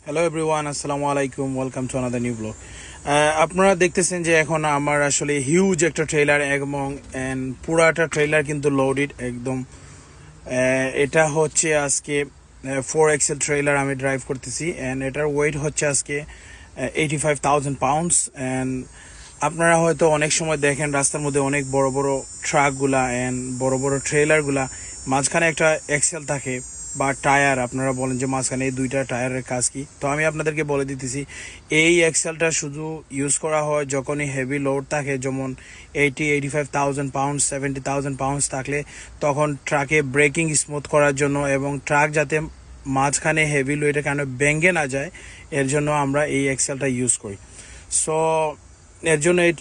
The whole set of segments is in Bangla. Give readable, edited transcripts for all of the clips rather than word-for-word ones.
হ্যালো এভরিওয়ান, আসসালামু আলাইকুম। Welcome to another new blog. আপনারা দেখতেছেন যে এখন আমার আসলে হিউজ একটা ট্রেলার এবং পুরাটা ট্রেলার কিন্তু লোডেড একদম। এটা হচ্ছে আজকে 4XL ট্রেলার আমি ড্রাইভ করতেছি অ্যান্ড এটার ওয়েট হচ্ছে আজকে 85,000 পাউন্ডস। অ্যান্ড আপনারা হয়তো অনেক সময় দেখেন রাস্তার মধ্যে অনেক বড় বড় ট্রাকগুলা অ্যান্ড বড় বড় ট্রেলারগুলা মাঝখানে একটা এক্সেল থাকে বা টায়ার। আপনারা বলেন যে মাঝখানে এই দুইটা টায়ারের কাজ কি, তো আমি আপনাদেরকে বলে দিতেছি এই এক্সেলটা শুধু ইউজ করা হয় যখনই হেভি লোড থাকে, যেমন 85,000 পাউন্ড 70,000 পাউন্ডস থাকলে তখন ট্রাকে ব্রেকিং স্মুথ করার জন্য এবং ট্রাক যাতে মাঝখানে হেভি লোডের কারণে ভেঙে না যায় এর জন্য আমরা এই এক্সেলটা ইউজ করি। সো এর জন্য এই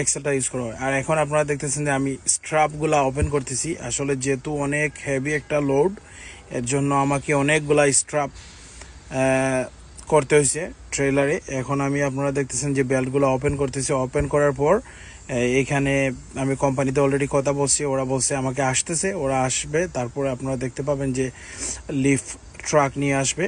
এক্সেলটা ইউজ করা হয়। আর এখন আপনারা দেখতেছেন যে আমি স্ট্রাপগুলা ওপেন করতেছি। আসলে যেহেতু অনেক হেভি একটা লোড, এর জন্য আমাকে অনেকগুলা স্ট্রাপ করতে হয়েছে ট্রেলারে। এখন আমি আপনারা দেখতেছেন যে বেল্টগুলো ওপেন করতেছি। ওপেন করার পর এখানে আমি কোম্পানিতে অলরেডি কথা বলছি, ওরা বলছে আমাকে আসতেছে, ওরা আসবে, তারপরে আপনারা দেখতে পাবেন যে লিফট ট্রাক নিয়ে আসবে,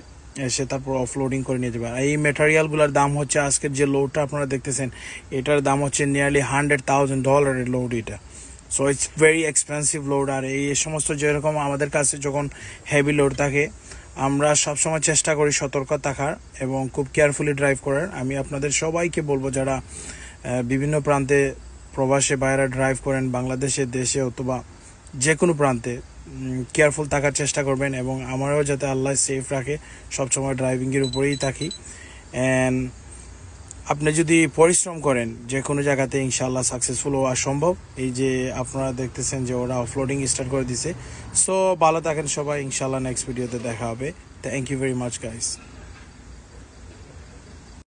এসে তারপর অফলোডিং করে নিয়ে যাবে। আর এই মেটেরিয়ালগুলোর দাম হচ্ছে, আজকের যে লোডটা আপনারা দেখতেছেন এটার দাম হচ্ছে নিয়ারলি $100,000 লোড এটা। সো ইটস ভেরি এক্সপেন্সিভ লোড। আর এই সমস্ত যেরকম আমাদের কাছে যখন হেভি লোড থাকে আমরা সবসময় চেষ্টা করি সতর্ক থাকার এবং খুব কেয়ারফুলি ড্রাইভ করার। আমি আপনাদের সবাইকে বলবো যারা বিভিন্ন প্রান্তে প্রবাসে বাইরে ড্রাইভ করেন, বাংলাদেশে, দেশে অথবা যে কোনো প্রান্তে কেয়ারফুল থাকার চেষ্টা করবেন এবং আমারও যাতে আল্লাহ সেফ রাখে, সবসময় ড্রাইভিংয়ের উপরেই থাকি। অ্যান্ড আপনি যদি পরিশ্রম করেন যে কোনো জায়গাতে ইনশাআল্লাহ সাকসেসফুল হওয়া সম্ভব। এই যে আপনারা দেখতেছেন যে ওরা অফলোডিং স্টার্ট করে দিছে। সো ভালো থাকেন সবাই, ইনশাআল্লাহ নেক্সট ভিডিওতে দেখা হবে। Thank you very much guys.